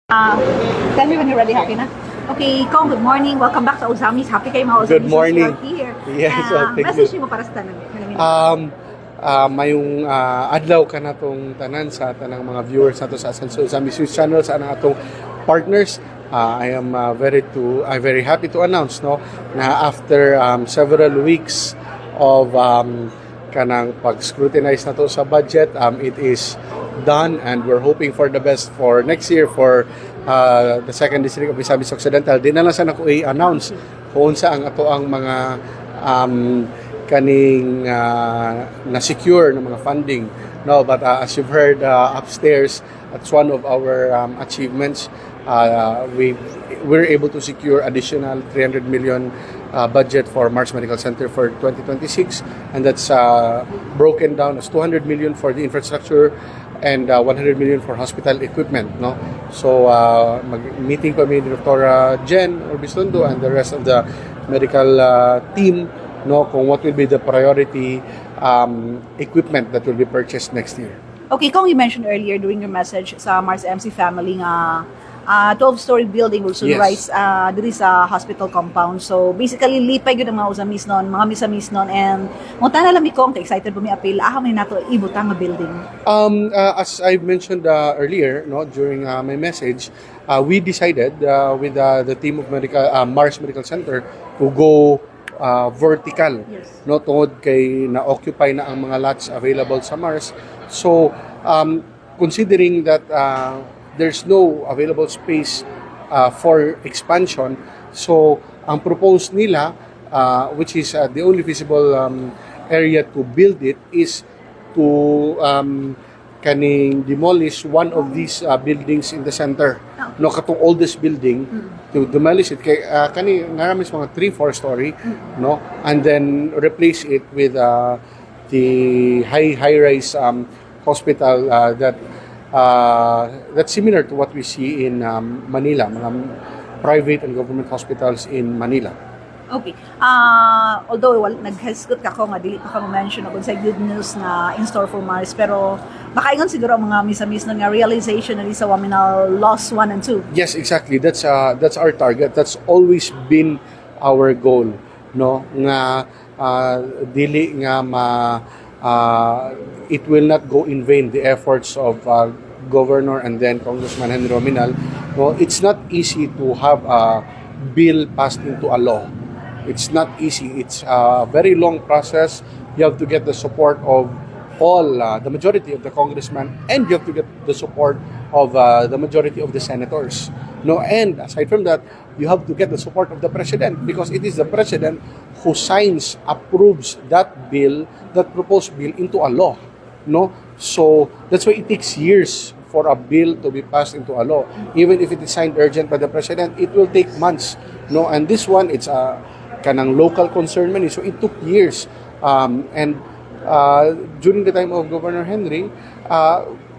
Tell me when you're ready, happy na? Okay, Cong, good morning. Welcome back to Ozamiz. Happy kayo mga Ozamiz. Good morning. Here. Yes, thank message you. mo para sa tanan. Mayong adlaw ka na tong tanan sa tanang mga viewers nato sa Ozamiz News Channel sa atong partners. I am very happy to announce na after several weeks of kanang pag-scrutinize nato sa budget, it is done and we're hoping for the best for next year for the second district of Ozamiz Occidental. Di na lang sana ko i-announce kung saan ang ato ang mga kaning na-secure ng mga funding. No, but as you've heard upstairs, that's one of our achievements. We're able to secure additional 300 million budget for MHARS Medical Center for 2026, and that's broken down as 200 million for the infrastructure and 100 million for hospital equipment. No, so meeting kami ni Dr. Jen Orbistondo and the rest of the medical team. No, kung what will be the priority equipment that will be purchased next year. Okay, Cong, you mentioned earlier during your message sa MHARSMC family nga 12-story building will soon rise diri sa hospital compound. So basically lipay gyud ang mga Ozamiz noon, mga misamis noon, and munta na lang mi Cong, excited po mi appeal may nato ibutang nga building. As I mentioned earlier, during my message, we decided with the team of MHARS Medical Center to go vertical. Yes. Tungod kay na-occupy na ang mga lots available sa MHARS. So considering that there's no available space for expansion, so ang proposed nila, which is the only feasible area to build it, is to kaning demolish one of these buildings in the center. No, katong oldest building, to demolish it kay kani naramis mga 3-4 story, no, and then replace it with the high-rise hospital that's similar to what we see in Manila, mga private and government hospitals in Manila. Okay. Although nag-hesitate ka ko nga dili pa ka mention og sa good news na in store for MHARS, pero makaingon siguro ang mga misamis na nga realization na sa Oaminal Loss 1 and 2. Yes, exactly. That's our target. That's always been our goal, no? Nga dili nga it will not go in vain, the efforts of Governor and then Congressman Ando Oaminal. No, it's not easy to have a bill passed into a law. It's not easy. It's a very long process. You have to get the support of the majority of the congressmen, and you have to get the support of the majority of the senators. No, and aside from that, you have to get the support of the president, because it is the president who approves that bill, that proposed bill, into a law. No, so that's why it takes years for a bill to be passed into a law. Even if it is signed urgent by the president, it will take months. No, and this one, it's a kanang local concern man, so it took years. And during the time of Governor Henry,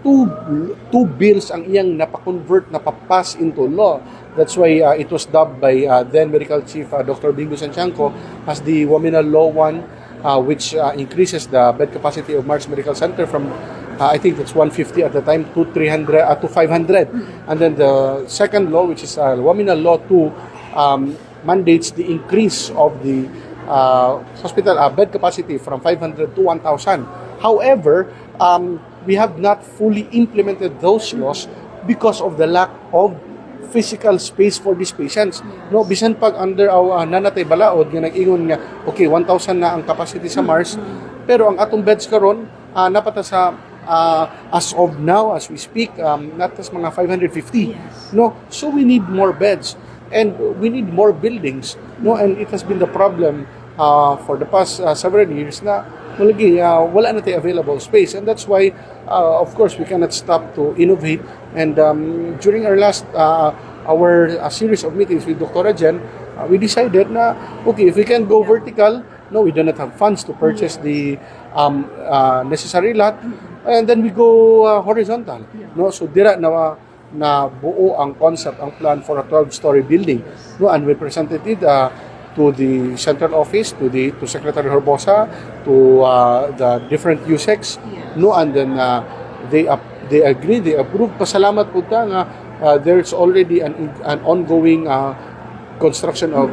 two bills ang iyang napakonvert, napapass into law. That's why it was dubbed by then Medical Chief Dr. Bingo Santianco as the Oaminal Law 1, which increases the bed capacity of MHARS Medical Center from I think that's 150 at the time to 300 to 500. And then the second law, which is Oaminal Law 2, mandates the increase of the hospital bed capacity from 500 to 1,000. However, we have not fully implemented those laws because of the lack of physical space for these patients. No, bisan pag under our nanatay balaod nga nag-ingon nga okay 1,000 na ang capacity sa MHARS, pero ang atong beds karon napata sa as of now, as we speak, natas mga 550. Yes. No, so we need more beds. And we need more buildings, no? And it has been the problem for the past several years na wala na tayo available space, and that's why, of course, we cannot stop to innovate. And during our last series of meetings with Dr. Jen, we decided na okay, if we can go vertical, no, we do not have funds to purchase the necessary lot, and then we go horizontal. No, so dira na buo ang concept, ang plan for a 12-story building. No, and we presented it to the central office, to Secretary Herbosa, to the different USECs. No, and then they agree, they approve. Pasalamat po ta nga there's already an ongoing construction of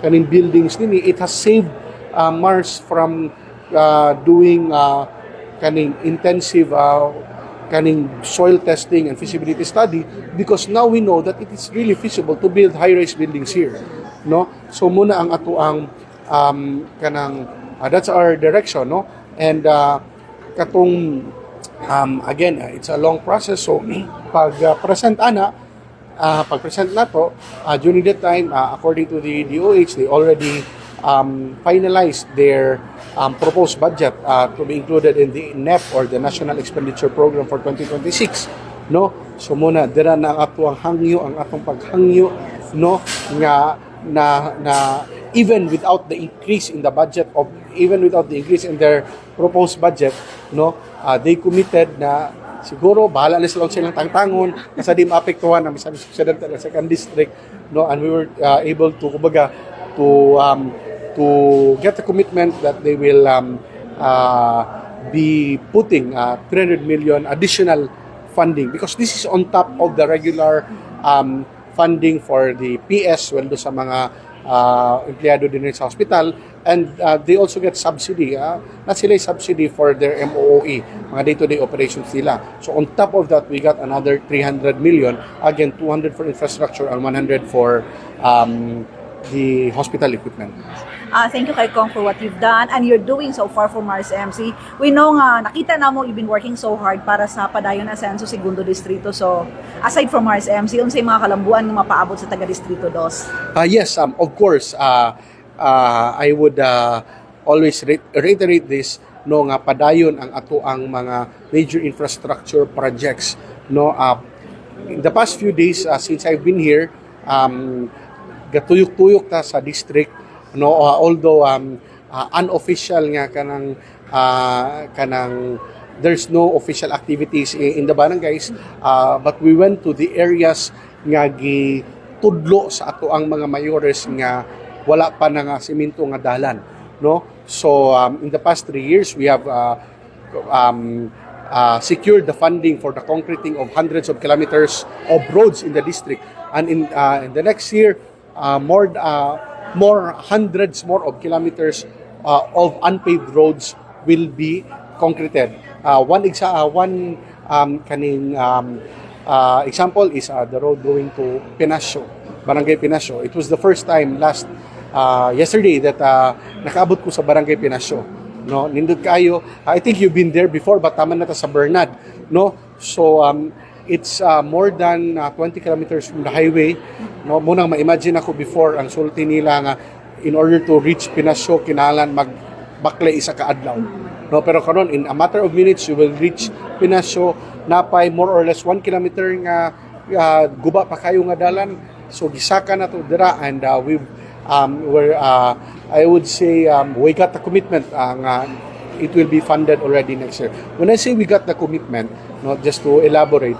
kaning buildings nini. It has saved MHARS from doing kaning intensive kaning soil testing and feasibility study, because now we know that it is really feasible to build high-rise buildings here, no? So muna ang ato ang kanang that's our direction, no? And katong again, it's a long process, so pag present nato during that time, according to the DOH, they already finalized their proposed budget to be included in the NEP, or the National Expenditure Program for 2026, no? So muna dira na ang ato ang hangyo, ang atong paghangyo, no, nga na even without the increase in the budget even without the increase in their proposed budget, no, they committed na siguro bahala na silang tangtangon kasi di maapektuhan ang bisan occidental at second district, no, and we were able to kumbaga to get the commitment that they will be putting 300 million additional funding, because this is on top of the regular funding for the PS, well, sa mga empleyado din sa hospital, and they also get subsidy, na sila subsidy for their MOOE, mga day-to-day operations nila. So on top of that, we got another 300 million, again 200 for infrastructure and 100 for the hospital equipment. Thank you kay Cong for what you've done and you're doing so far for MHARSMC. We know nga, nakita na mo, you've been working so hard para sa Padayon Asenso, Segundo Distrito. So, aside from MHARSMC, unsay mga kalambuan nga mapaabot sa taga-Distrito 2? Yes, of course, I would always reiterate this, no, nga padayon ang ato ang mga major infrastructure projects, no. In the past few days since I've been here, gatuyok-tuyok ta sa district, no, although unofficial nga kanang there's no official activities in the barangays, but we went to the areas nga gitudlo sa ato ang mga mayores nga wala pa na nga semento nga dalan, no. So in the past 3 years we have secured the funding for the concreting of hundreds of kilometers of roads in the district, and in the next year hundreds more of kilometers of unpaved roads will be concreted. One example is the road going to Pinasio, Barangay Pinasio. It was the first time yesterday that nakaabot ko sa Barangay Pinasio, no. Nindot kayo. I think you've been there before, but tama na ta sa Bernad, no. So it's more than 20 kilometers from the highway, no. Munang ma-imagine ako before ang sulti nila nga in order to reach Pinasio kinahanglan magbakle isa ka adlaw, no. Pero karon in a matter of minutes you will reach Pinasio, napay more or less 1 kilometer nga guba pa kayo nga dalan. So gisaka na to dira, and I would say we got the commitment it will be funded already next year. When I say we got the commitment, no, just to elaborate,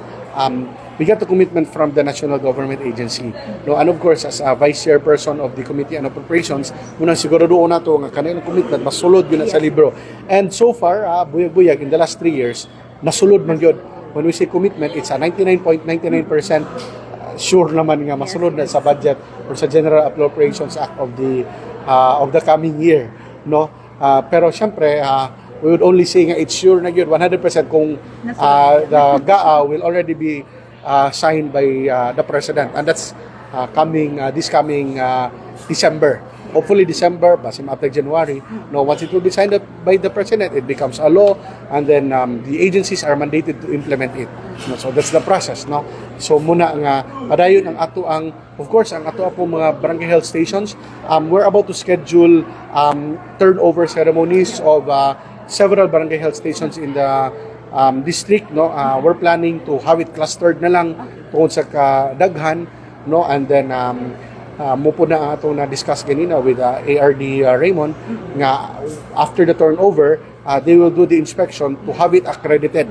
we got the commitment from the national government agency, no, and of course as a vice chairperson of the Committee on Appropriations, muna siguro doon na to nga kanilang commitment masulod yun sa libro. And so far, buyag-buyag in the last 3 years, nasulod man yun. When we say commitment, it's a 99.99% sure naman nga masunod na sa budget or sa General Appropriations Act of the coming year, no. Pero syempre we would only say nga it's sure na yun 100% kung the GAA will already be signed by the President, and that's this coming December. Hopefully December, basim after January. No, once it will be signed up by the President, it becomes a law, and then the agencies are mandated to implement it. No, so that's the process, no. So muna nga padayon ang ato ang, of course, ang ato po mga barangay health stations. We're about to schedule turnover ceremonies of several barangay health stations in the district, no. We're planning to have it clustered na lang tungod sa kadaghan, no, and then mo po na atong na-discuss ganina with ARD Raymond nga after the turnover, they will do the inspection to have it accredited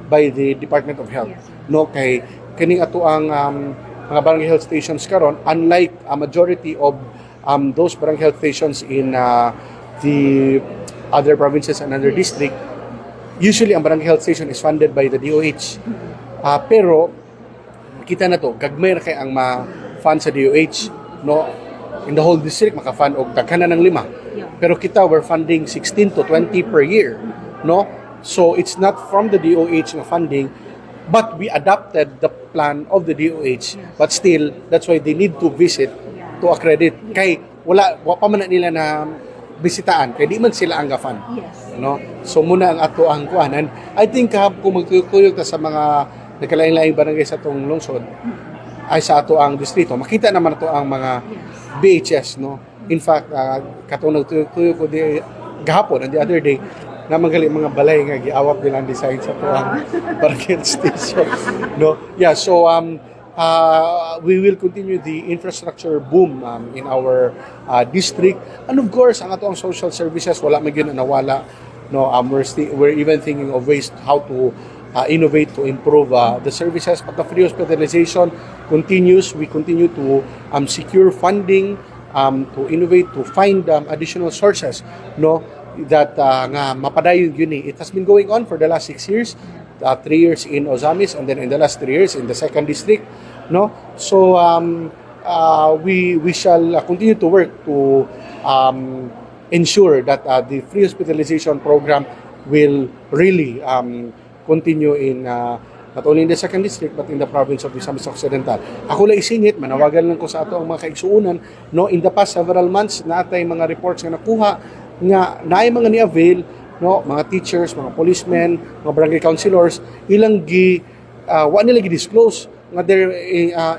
by the Department of Health, no. Kay kining ato ang mga barangay health stations karon, unlike a majority of those barangay health stations in the other provinces and other district, usually ang barangay health station is funded by the DOH. Pero makita na to, gagmay ra kay ang ma-fund sa DOH, no? In the whole district, maka-fund og daghan na ng 5. Pero kita, we're funding 16 to 20 per year, no? So, it's not from the DOH na funding, but we adopted the plan of the DOH. But still, that's why they need to visit to accredit. Kay, wala pa man na nila na bisitaan, kay di man sila ang gafan. No? So, muna ang ato ang kuan. And I think, kung magtuyok-tuyok ta sa mga nagkalain-laing barangay sa itong lungsod, ay sa ato ang distrito, makita naman ato ang mga BHS, no? In fact, katong nagtuyok-tuyok ko di gahapon, and the other day, na magaling mga balay nga giawap nila ang design sa tuang barangay station, no? Yeah, so we will continue the infrastructure boom in our district, and of course ang atong social services wala man gyud nawala, no? We're even thinking of ways how to innovate to improve the services, but the free hospitalization continues. We continue to secure funding, to innovate, to find additional sources, no? That nga mapadayon yun eh. It has been going on for the last 6 years, 3 years in Ozamiz, and then in the last 3 years in the 2nd district, no? So we shall continue to work to ensure that the free hospitalization program will really continue in not only in the 2nd district but in the province of Ozamiz Occidental. Ako lang isingit, manawagan lang ko sa ato ang mga kaigsuunan, no? In the past several months natay mga reports nga nakuha nga naay mga ni-avail, no, mga teachers, mga policemen, mga barangay councilors, ilang wa nila gi-disclose nga they're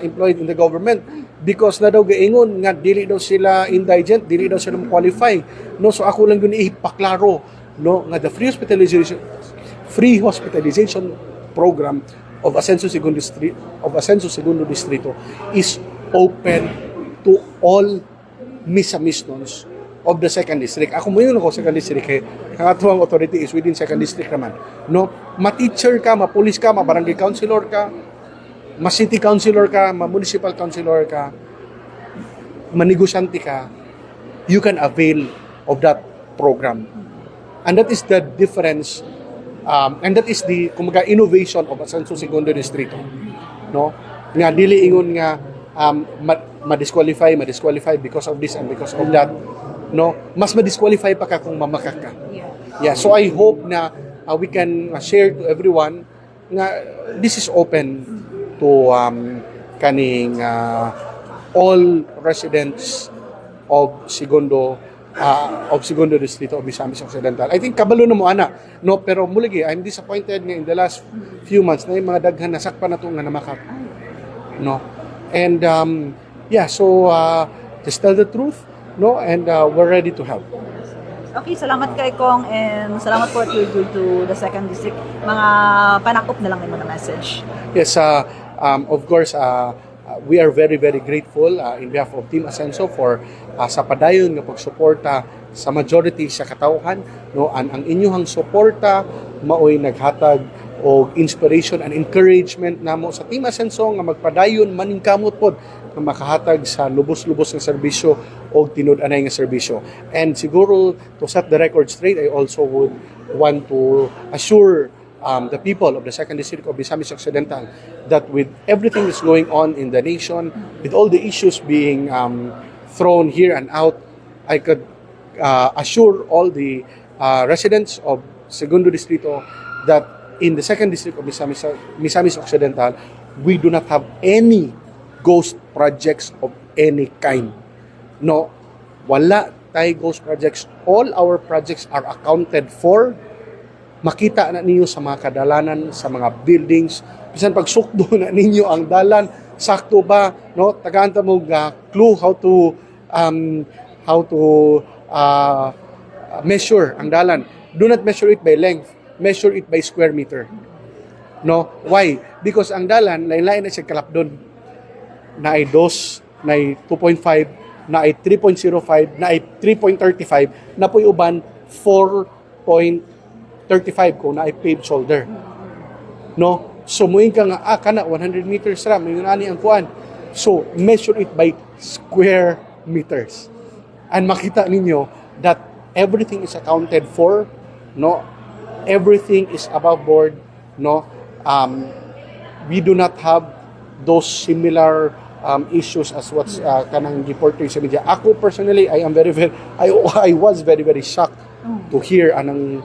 employed in the government because na daw gaingon nga dili daw sila indigent, dili daw sila qualify, no? So ako lang yun ipaklaro, no, nga the free hospitalization program of Ascenso Segundo Distrito is open to all misamisnons of the 2nd district. Ako mo yun ako 2nd district kay ang atuang authority is within 2nd district naman, no? Ma-teacher ka, ma-police ka, ma-barangay councilor ka, ma-city councilor ka, ma-municipal councilor ka, ma-negosyante ka, you can avail of that program. And that is the difference, and that is the kumaga innovation of Ascenso Segundo Distrito, no? Nga dili ingon nga ma-disqualify because of this and because of that, no? Mas ma-disqualify pa ka kung mamakak ka. Yeah, so I hope na we can share to everyone nga this is open to kaning all residents of Segundo Distrito of Ozamiz Occidental. I think kabalo na mo ana, no? Pero muligi, I'm disappointed nga in the last few months na yung mga daghan nasakpan na to nga namakak, no? And yeah, so just tell the truth, no? And we're ready to help. Okay, salamat kay Cong and salamat for what you do to the 2nd district. Mga panakop na lang yung mga message. Yes, of course, we are very, very grateful in behalf of Team Ascenso for sa padayon nga pagsuporta sa majority sa katawhan, no? Ang inyong suporta maoy naghatag og inspiration and encouragement namo sa Team Ascenso nga magpadayon maningkamot pod nga makahatag sa lubos-lubos nga serbisyo o tinud-anay nga serbisyo. And siguro to set the record straight, I also would want to assure the people of the 2nd district of Ozamiz Occidental that with everything that's going on in the nation, with all the issues being thrown here and out, I could assure all the residents of Segundo Distrito that in the 2nd district of Ozamiz Occidental, we do not have any ghost projects of any kind. No, wala tayo ghost projects. All our projects are accounted for. Makita na ninyo sa mga kadalanan, sa mga buildings. Bisan pag sukdo na ninyo ang dalan, sakto ba, no? Tagaan ta mo clue how to measure ang dalan. Do not measure it by length, measure it by square meter. No? Why? Because ang dalan, lain-lain na siya kalapdon. Na ay 2, na ay 2.5, na ay 3.05, na ay 3.35, na po'y uban 4.35 kung na ay paved shoulder. No? So, muing ka nga, kana 100 meters ra, may ani ang kuan. So, measure it by square meters. And makita ninyo that everything is accounted for, no? Everything is above board, no? We do not have those similar issues as what's kanang reported sa media. Ako personally, I was very shocked to hear anang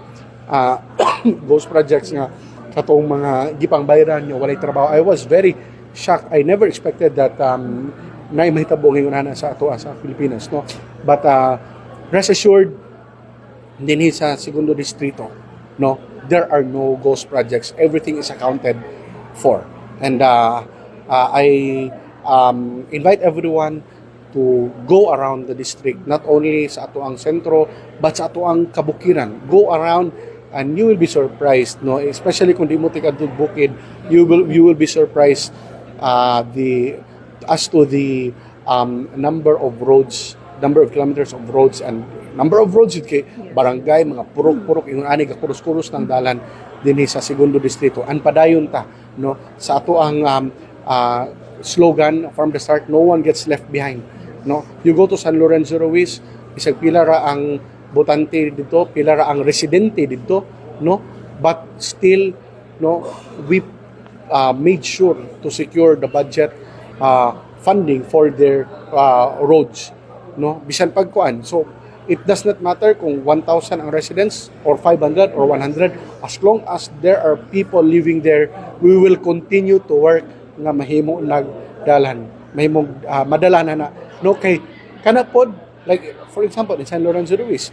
those projects nga katong mga gipang bayran nyo walay trabaho. I was very shocked. I never expected that na mahitabo ngayon sa ato sa Pilipinas, no. But rest assured, dinhi sa segundo distrito, no, there are no ghost projects. Everything is accounted for. And I invite everyone to go around the district, not only sa ato ang sentro, but sa ato ang kabukiran. Go around and you will be surprised, no, especially kung di mo tikadtog bukid, you will be surprised as to the number of kilometers of roads and number of roads kay barangay, mga purok-purok yung ani ka kuros-kuros ng dalan dinhi sa segundo distrito. An padayon ta, no, sa ato ang slogan from the start, no one gets left behind, no. You go to San Lorenzo Ruiz, isag pila ra ang botante dito, pila ra ang residente dito, no, but still, no, we made sure to secure the budget funding for their roads, no, bisan pagkuan. So it does not matter kung 1,000 ang residents or 500 or 100, as long as there are people living there, we will continue to work nga mahimo nagdalan, mahimo madalanan na, no, kay kanapod. Like, for example, in San Lorenzo Ruiz,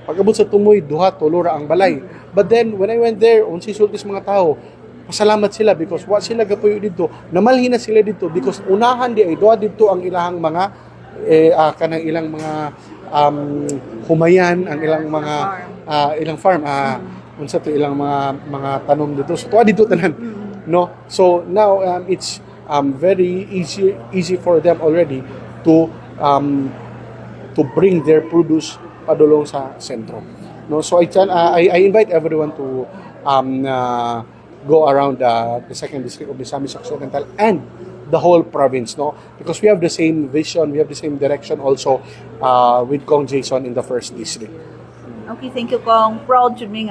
pag-abot sa Tumoy, duha, tulura ang balay. But then, when I went there, unsi sultis mga tao, pasalamat sila because wa sila gapuyo dito. Namalhin na sila dito because unahan di ay duha dito ang ilahang mga, kanang ilang mga humayan, ang ilang mga, ilang farm, unsa to ilang mga tanom dito. So, tuwa dito tanan. No? So, now, it's very easy for them already to bring their produce padulong sa sentro. No, so I invite everyone to go around the second district of Ozamiz Occidental and the whole province, no, because we have the same vision, we have the same direction also with Cong Jason in the first district. Okay, thank you, Cong. Proud to me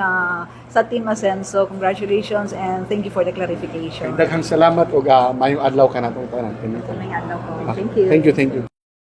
sa Team Asenso. Congratulations and thank you for the clarification. Daghang salamat ug mayong adlaw kanatong tanan. Mayong adlaw ko. Thank you. Thank you.